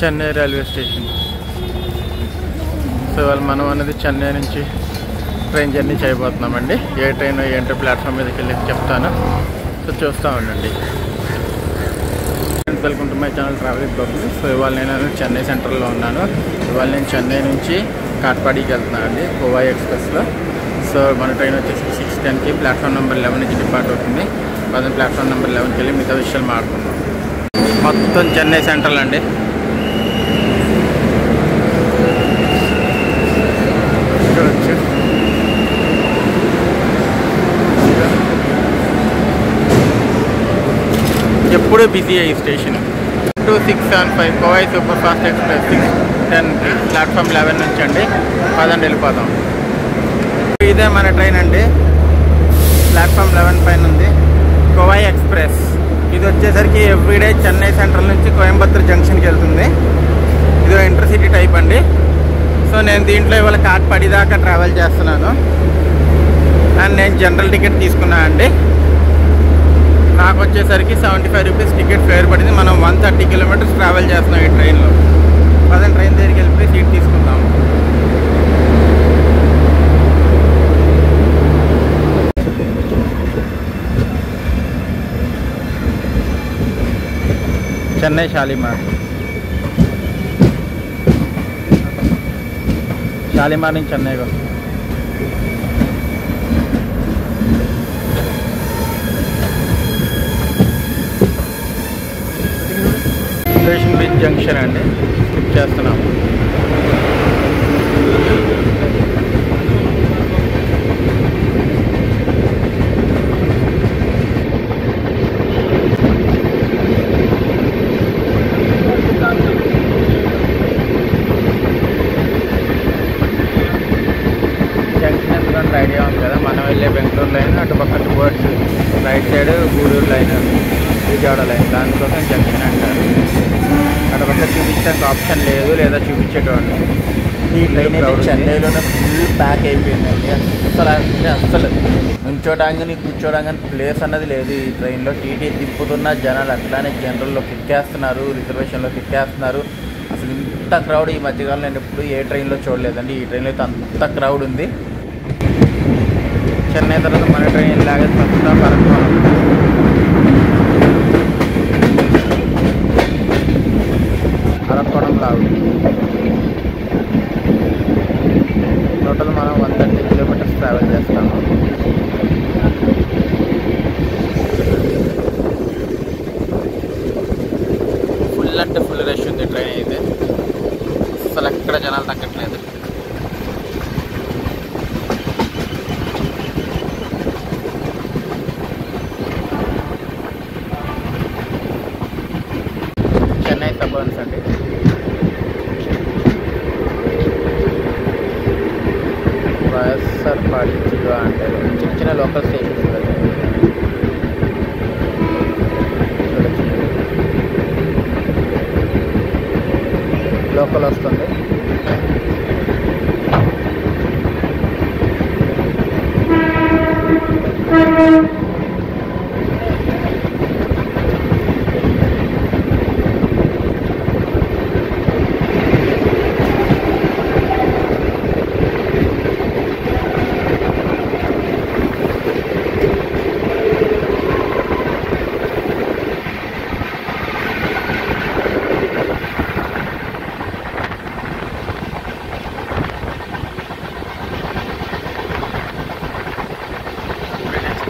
Chennai railway station. So ఇవాళ మనం అనేది చెన్నై నుంచి ట్రైన్ జర్నీ చేయబోతున్నామండి. ఏ ట్రైన్ ఏంటో ప్లాట్ఫామ్ మీదకి వెళ్ళి చెప్తాను. సో చూస్తూ ఉండండి. Welcome to my channel travelling blog. So ఇవాళ నేను చెన్నై సెంట్రల్లో ఉన్నాను. ఇవాళ నేను చెన్నై నుంచి కాట్పాడికి వెళ్తున్నాను అండి కోవాయి ఎక్స్ప్రెస్లో. సో మన ట్రైన్ వచ్చేసి 6:10కి ప్లాట్ఫామ్ నెంబర్ 11 నుంచి డిపార్ట్ అవుతుంది. పదండి ప్లాట్ఫామ్ నెంబర్ 11కి వెళ్ళి మిగతా విషయాలు మాట్లాడుకుందాం. మొత్తం చెన్నై సెంట్రల్ అండి. చూడొచ్చు ఎప్పుడూ బిజీ అయ్యి station. 2675 Kovai super fast express 6:10 platform 11 నుంచి అండి. పదండి వెళ్ళిపోతాం. ఇదే మన ట్రైన్ అండి. ప్లాట్ఫామ్ 11 పైన ఉంది కోవాయి ఎక్స్ప్రెస్. ఇది వచ్చేసరికి ఎవ్రీడే చెన్నై సెంట్రల్ నుంచి కోయంబత్తూర్ జంక్షన్కి వెళ్తుంది. ఇది ఇంటర్సిటీ టైప్ అండి. సో నేను దీంట్లో ఇవాళ కాట్పాడి దాకా ట్రావెల్ చేస్తున్నాను. అండ్ నేను జనరల్ టికెట్ తీసుకున్నాను అండి. నాకు వచ్చేసరికి 75 రూపీస్ టికెట్ ఫేర్ పడింది. మనం 130 కిలోమీటర్స్ ట్రావెల్ చేస్తున్నాం ఈ ట్రైన్లో. పదండి ట్రైన్ దగ్గరికి వెళ్ళిపోయి సీట్ తీసుకుందాం. చెన్నై షాలిమార్. షాలిమార్ నుంచి చెన్నైకి వస్తుంది. స్టేషన్ బ్రిడ్జ్ జంక్షన్ అండి. స్కిప్ చేస్తున్నాము. జంక్షన్ ఎందుకంటే ఐడియా ఉంది కదా, మనం వెళ్ళే బెంగళూరు లైన్, అటు పక్క towards right side Gudur line, Vijayawada line. దానికోసం జంక్షన్ అంటారు. అటు పక్క చూపించడానికి ఆప్షన్ లేదు, లేదా చూపించేటోండి. ఈ ట్రైన్ చెన్నైలోనే ఫుల్ ప్యాక్ అయిపోయిందండి. అసలు నుంచోడానికి కూర్చోడానికి ప్లేస్ అన్నది లేదు ఈ ట్రైన్లో. టీటీ తిప్పుతున్న జనాలు అట్లానే జనరల్లోకి ఎక్కేస్తున్నారు, రిజర్వేషన్లోకి ఎక్కేస్తున్నారు. అసలు ఇంత క్రౌడ్ ఈ మధ్యకాలం నేను ఎప్పుడు ఏ ట్రైన్లో చూడలేదండి. ఈ ట్రైన్లో అయితే అంత క్రౌడ్ ఉంది. చెన్నై తర్వాత మన ట్రైన్ లాగే ప్రస్తుతం అరక్కోణం. అరక్కోణం లాగు. టోటల్ మనం 130 కిలోమీటర్స్ ట్రావెల్ చేస్తాము. ఫుల్ అంటే ఫుల్ రష్ ఉంది ట్రైన్ అయితే. అసలు ఎక్కడ జనాలు తగ్గట్లేదు. చెన్నై సబర్బ్స్ అండి. వైఎస్ఆర్పాడి అంటే చిన్న చిన్న లోకల్ స్టేషన్స్ చూడొచ్చు. లోకల్ వస్తుంది.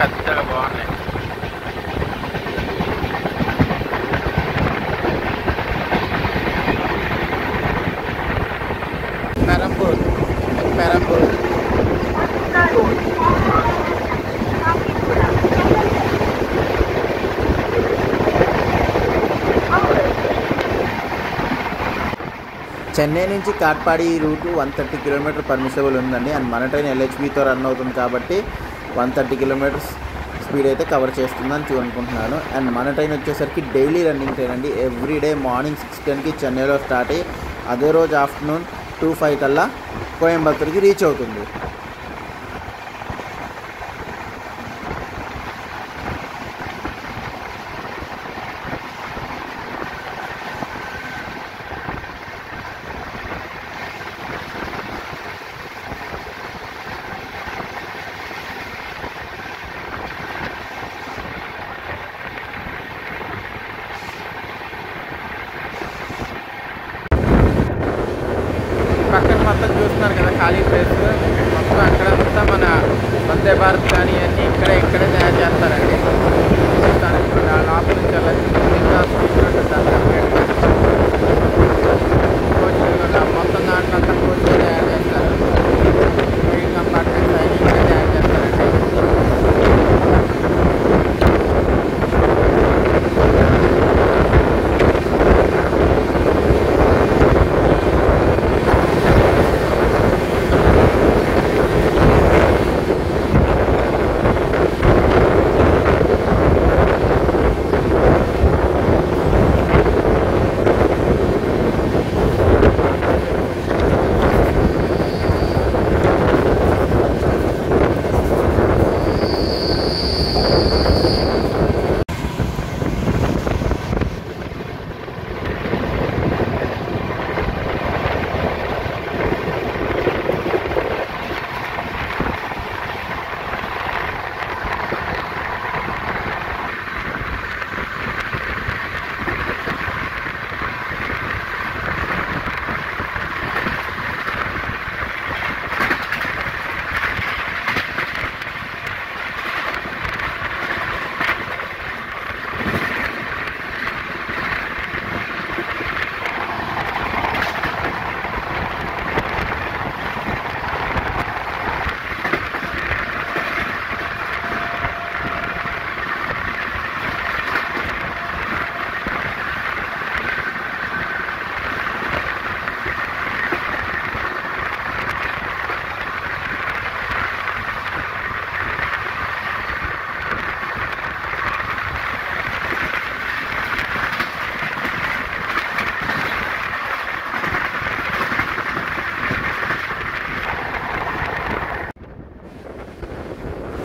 పెద్దగా బాగున్నాయి. పెరంబూర్ చెన్నై నుంచి కాట్పాడి రూటు 130 కిలోమీటర్ పర్మిసబుల్ ఉందండి. అండ్ మన ట్రైన్ LHBతో రన్ అవుతుంది కాబట్టి 130 కిలోమీటర్స్ స్పీడ్ అయితే కవర్ చేస్తుందని అనుకుంటున్నాను. అండ్ మన ట్రైన్ వచ్చేసరికి డైలీ రన్నింగ్ ట్రైన్ అండి. ఎవ్రీడే మార్నింగ్ 6:10కి చెన్నైలో స్టార్ట్ అయ్యి అదే రోజు ఆఫ్టర్నూన్ 2:05 కల్లా కోయంబత్తూర్కి రీచ్ అవుతుంది. పక్కన మొత్తం చూస్తున్నారు కదా ఖాళీ ప్లేస్, మొత్తం అక్కడంతా మన వందే భారత్ కానీ అన్నీ ఇక్కడే తయారు చేస్తారండి. లోపల నుంచి వెళ్ళచ్చు, ఇంకా స్పీడ్ ఉంటుంది సపరేట్గా. కోచ్లు మొత్తం దాంట్లో అంతా కోచ్లు తయారు చేస్తారు. ట్రైన్ కంపార్ట్మెంట్స్ అన్నీ ఇక్కడ తయారు చేస్తారండి.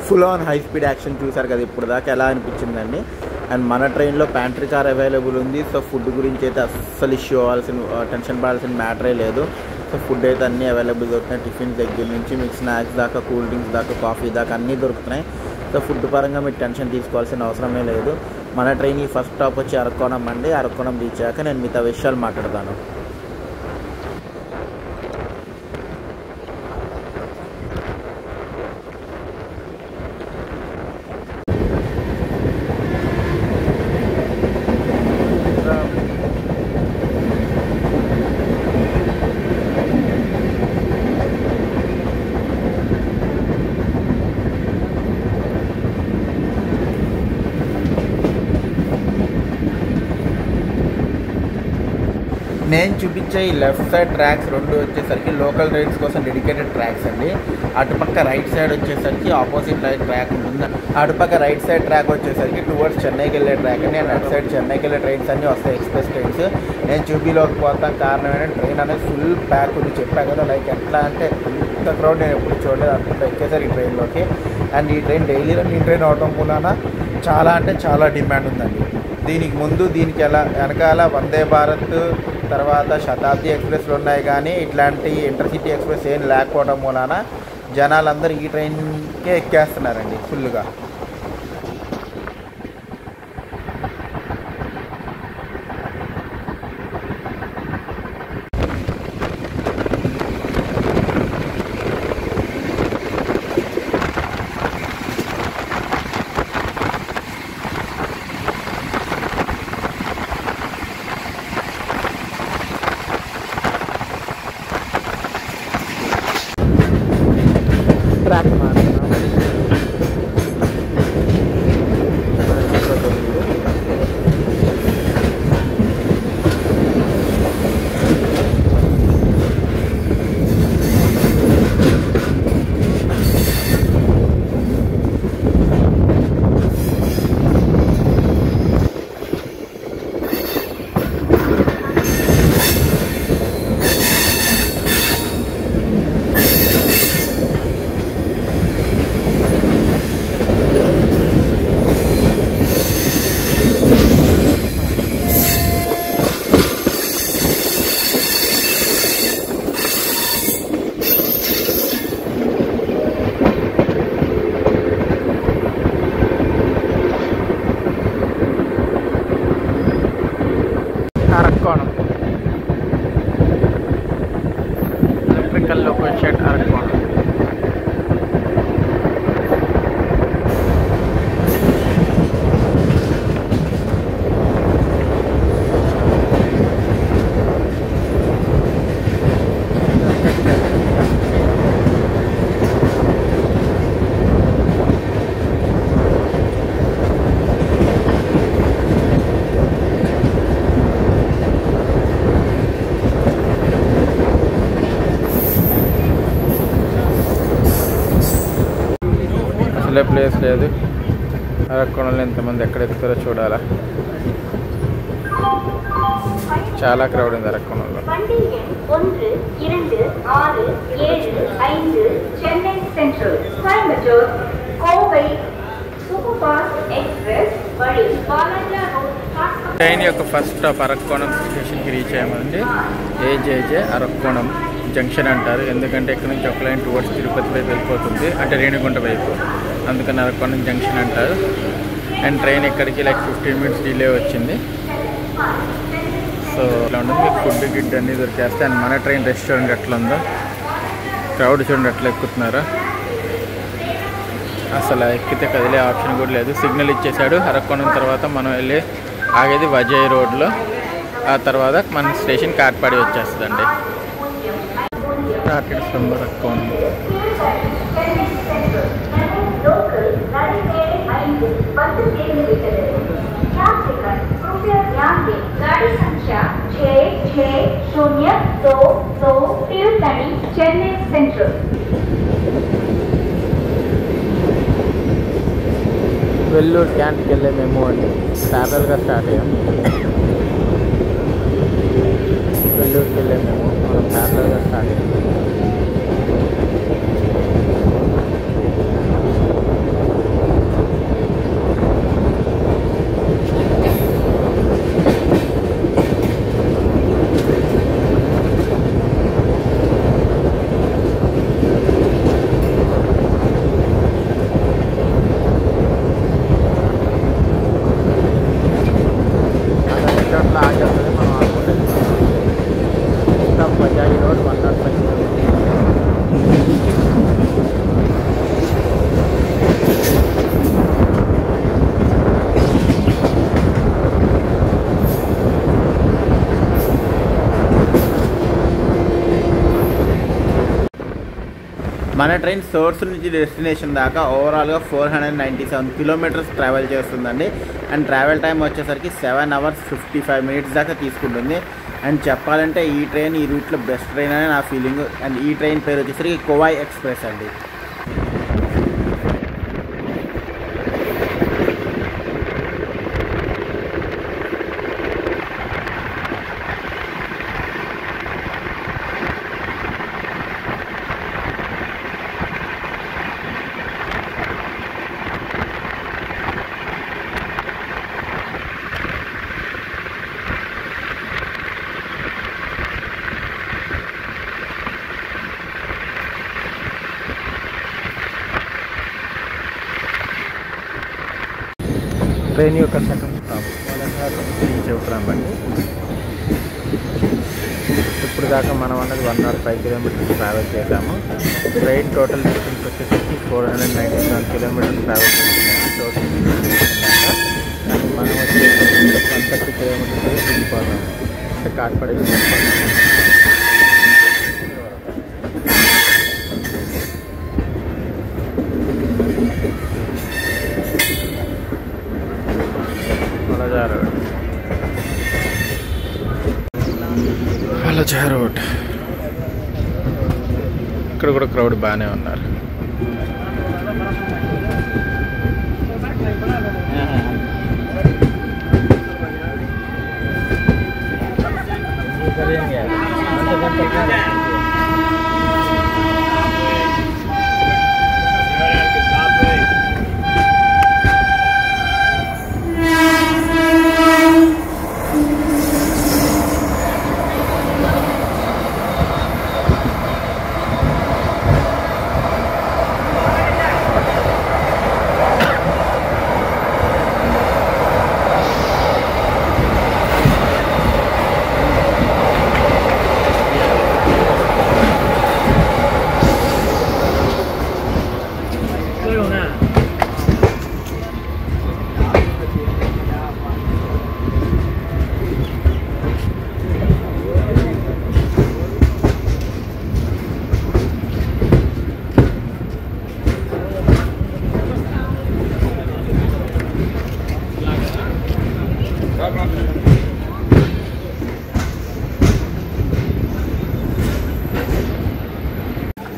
Full on high speed action చూసారు కదా ఇప్పుడు దాకా, ఎలా అనిపించిందండి. అండ్ మన ట్రైన్లో ప్యాంట్రీ కార్ అవైలబుల్ ఉంది. సో ఫుడ్ గురించి అయితే అస్సలు ఇష్యూ టెన్షన్ పడాల్సిన మ్యాటరే లేదు. సో ఫుడ్ అయితే అన్నీ అవైలబుల్ దొరుకుతున్నాయి. టిఫిన్ దగ్గర నుంచి మీకు స్నాక్స్ దాకా, కూల్ డ్రింక్స్ దాకా, కాఫీ దాకా అన్నీ దొరుకుతున్నాయి. సో ఫుడ్ పరంగా మీకు టెన్షన్ తీసుకోవాల్సిన అవసరమే లేదు. మన ట్రైన్ ఈ ఫస్ట్ స్టాప్ వచ్చి అరక్కోణం అండి. అరక్కోణం రీచ్ అయ్యాక నేను మిగతా విషయాలు మాట్లాడతాను. నేను చూపించే ఈ లెఫ్ట్ సైడ్ ట్రాక్స్ రెండు వచ్చేసరికి లోకల్ రైడ్స్ కోసం డెడికేటెడ్ ట్రాక్స్ అండి. అటుపక్క రైట్ సైడ్ వచ్చేసరికి ఆపోజిట్ రైట్ ట్రాక్ ఉంటుంది. అటుపక్క రైట్ సైడ్ ట్రాక్ వచ్చేసరికి టువర్డ్స్ చెన్నైకి వెళ్ళే ట్రాక్ అండి. అండ్ అటు సైడ్ చెన్నైకి వెళ్ళే ట్రైన్స్ అన్నీ వస్తాయి, ఎక్స్ప్రెస్ ట్రైన్స్. నేను చూపిలోకి పోతాం కారణం ఏంటంటే ట్రైన్ అనేది ఫుల్ ప్యాక్ ఉంది. చెప్పా కదా, లైక్ ఎట్లా అంటే ఇంత క్రౌడ్ నేను ఎప్పుడు చూడలేదు. అంత ఎక్కేసారు ఈ ట్రైన్లోకి. అండ్ ఈ ట్రైన్ డైలీ రన్నింగ్ ట్రైన్ అవడం మూలాన చాలా అంటే చాలా డిమాండ్ ఉందండి. దీనికి ముందు దీనికి ఎలా వెనకాల వందే భారత్, తర్వాత శతాబ్ది ఎక్స్ప్రెస్లు ఉన్నాయి, కానీ ఇట్లాంటి ఇంటర్సిటీ ఎక్స్ప్రెస్ ఏం లేకపోవడం మూలాన జనాలందరూ ఈ ట్రైన్కే ఎక్కేస్తున్నారండి ఫుల్గా. ట్రాక్ అసలే ప్లేస్ లేదు. అరక్కోణంలో ఎంతమంది ఎక్కడ ఎక్కుతారో చూడాలా. చాలా క్రౌడ్ ఉంది అరక్కోణంలో. ట్రైన్ యొక్క ఫస్ట్ స్టాప్ అరక్కోణం స్టేషన్కి రీచ్ అయ్యామండి. ఏజేజే అరక్కోణం జంక్షన్ అంటారు, ఎందుకంటే ఇక్కడ నుంచి ఒక లైన్ టువర్డ్స్ తిరుపతి వైపు వెళ్ళిపోతుంది, అంటే రేణిగుంట వైపు, అందుకని అరక్కోణం జంక్షన్ అంటారు. అండ్ ట్రైన్ ఇక్కడికి లైక్ 15 minutes డిలే వచ్చింది. సో ఇట్లా ఉంటుంది, మీకు ఫుడ్ గిడ్ అన్నీ దొరికేస్తాయి. అండ్ మన ట్రైన్ రెస్టారెంట్ ఎట్లా ఉందో, క్రౌడ్ చూడండి ఎట్లా ఎక్కుతున్నారో. అసలు ఎక్కితే కదిలే ఆప్షన్ కూడా లేదు. సిగ్నల్ ఇచ్చేసాడు. అరక్కోణం తర్వాత మనం వెళ్ళి ఆగేది వజయ్ రోడ్లో. ఆ తర్వాత మన స్టేషన్ కాట్పాడి వచ్చేస్తుందండి. Started from Arakkonam. వెల్లూరు క్యాంట్కి వెళ్ళే మేము అండి ప్యారల్గా స్టార్ట్ అయ్యాం. వెల్లూరుకి వెళ్ళే మేము మనం ప్యారల్గా స్టార్ట్ అయ్యాం. మన ట్రైన్ సోర్స్ నుంచి డెస్టినేషన్ దాకా ఓవరాల్గా 497 kilometers ట్రావెల్ చేస్తుందండి. అండ్ ట్రావెల్ టైం వచ్చేసరికి 7 hours 55 minutes దాకా తీసుకుంటుంది. అండ్ చెప్పాలంటే ఈ ట్రైన్ ఈ రూట్లో బెస్ట్ ట్రైన్ అని నా ఫీలింగ్. అండ్ ఈ ట్రైన్ పేరు వచ్చేసరికి కోవాయ్ ఎక్స్ప్రెస్ అండి. ట్రైన్ యొక్క సెకండ్ స్టాప్ చెబుతున్నామండి. ఇప్పుడు దాకా మనం అన్నది 105 kilometers ట్రావెల్ చేసాము. ట్రైన్ టోటల్ డిస్టెన్స్ వచ్చేసరికి 497 kilometers ట్రావెల్ చేస్తున్నాము. టోటల్ కానీ మనం వచ్చేసి 130 kilometers దిగిపోతాము, అంటే కాట్పాడి వలజా రోడ్. ఇక్కడ కూడా క్రౌడ్ బాగానే ఉన్నారు.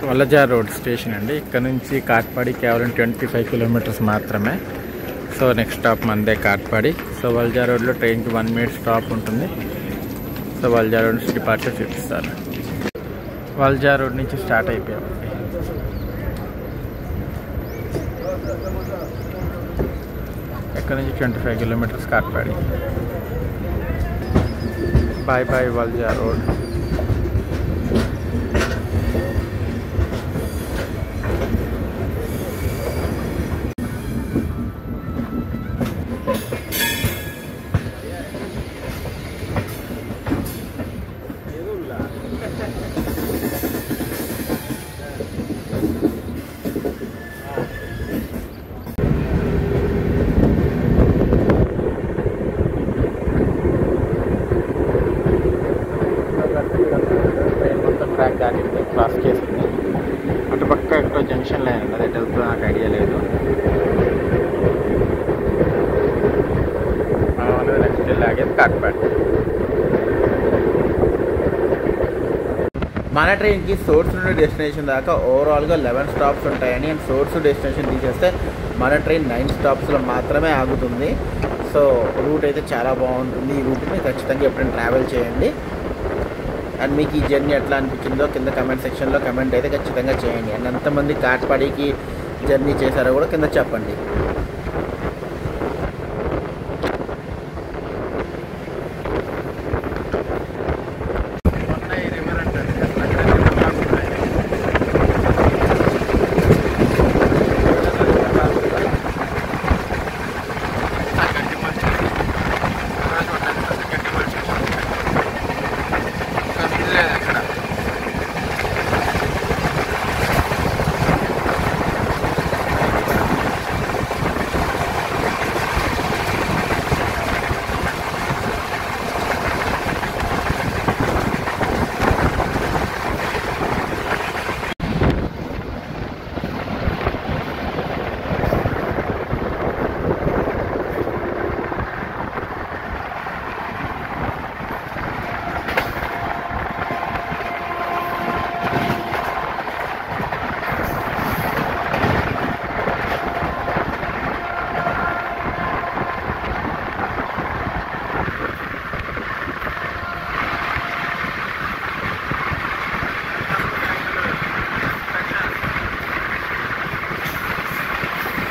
వలజార్ రోడ్ స్టేషన్ అండి. ఇక్కడ నుంచి కాట్పాడి కేవలం 25 కిలోమీటర్స్ మాత్రమే. సో నెక్స్ట్ స్టాప్ మందే కాట్పాడి. సో వలజార్ రోడ్లో ట్రైన్కి 1 మినిట్ స్టాప్ ఉంటుంది. సో వలజార్ రోడ్ నుంచి డిపార్చర్ చూపిస్తారు. వలజార్ రోడ్ నుంచి స్టార్ట్ అయిపోయామండి. ఇక్కడ నుంచి 25 kilometers Katpadi. Bye bye Walajah road. Track దాటింది, క్రాస్ చేసింది. అటుపక్క ఎక్కడో జంక్షన్ లైన్ ఉంది, అది వెళ్తుందో నాకు ఐడియా లేదు. నెక్స్ట్ లాగేది కాట్పాడి. మన ట్రైన్కి సోర్స్ నుండి డెస్టినేషన్ దాకా ఓవరాల్గా 11 స్టాప్స్ ఉంటాయని, అండ్ సోర్స్ డెస్టినేషన్ తీసేస్తే మన ట్రైన్ 9 స్టాప్స్లో మాత్రమే ఆగుతుంది. సో రూట్ అయితే చాలా బాగుంటుంది. ఈ రూట్ని ఖచ్చితంగా ఎప్పుడైనా ట్రావెల్ చేయండి. అండ్ మీకు ఈ జర్నీ ఎట్లా అనిపించిందో కింద కమెంట్ సెక్షన్లో కమెంట్ అయితే ఖచ్చితంగా చేయండి. అండ్ ఎంతమంది కాట్పాడికి జర్నీ చేశారో కూడా కింద చెప్పండి.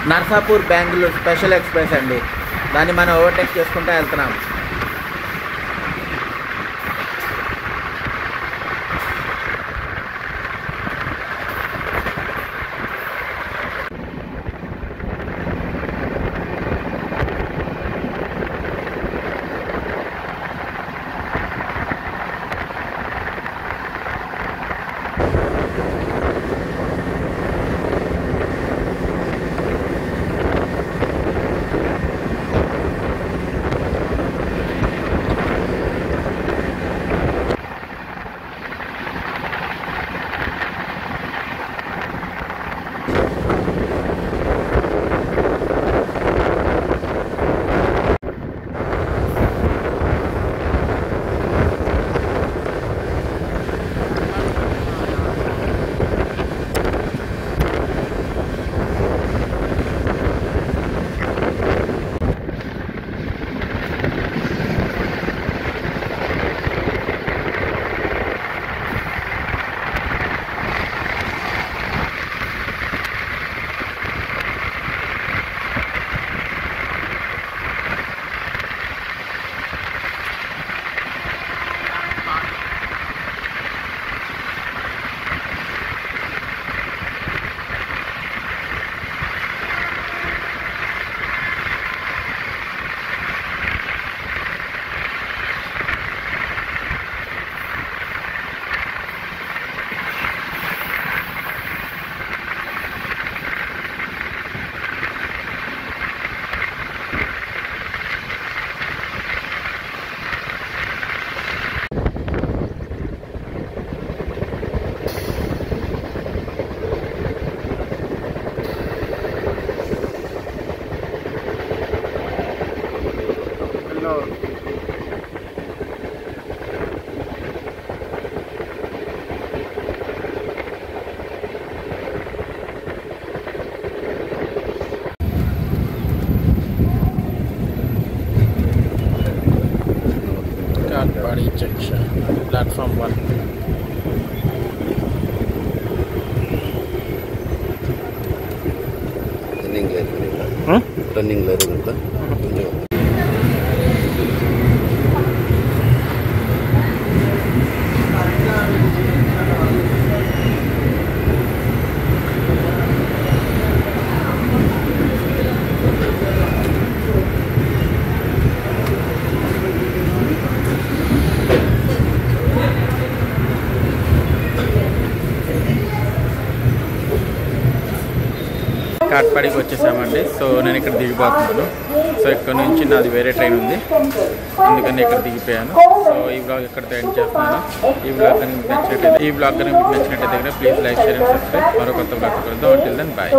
నర్సాపూర్ బెంగళూరు స్పెషల్ ఎక్స్ప్రెస్ అండి. దాన్ని మనం ఓవర్టేక్ చేసుకుంటూ వెళ్తున్నాం. ప్లాట్ఫామ్ 1. రన్నింగ్ లేదు కదా. కాట్పాడికి వచ్చేసామండి. సో నేను ఇక్కడ దిగిపోతున్నాను. సో ఇక్కడ నుంచి నాది వేరే ట్రైన్ ఉంది, అందుకని ఇక్కడ దిగిపోయాను. సో ఈ బ్లాగ్ ఎక్కడితో ఎండ్ చేస్తున్నాను. ఈ బ్లాగ్ కనుక మీకు నచ్చినట్టయితే please like, share and subscribe. మరో కొత్త బ్లాగ్ కలుద్దాం. Until then bye.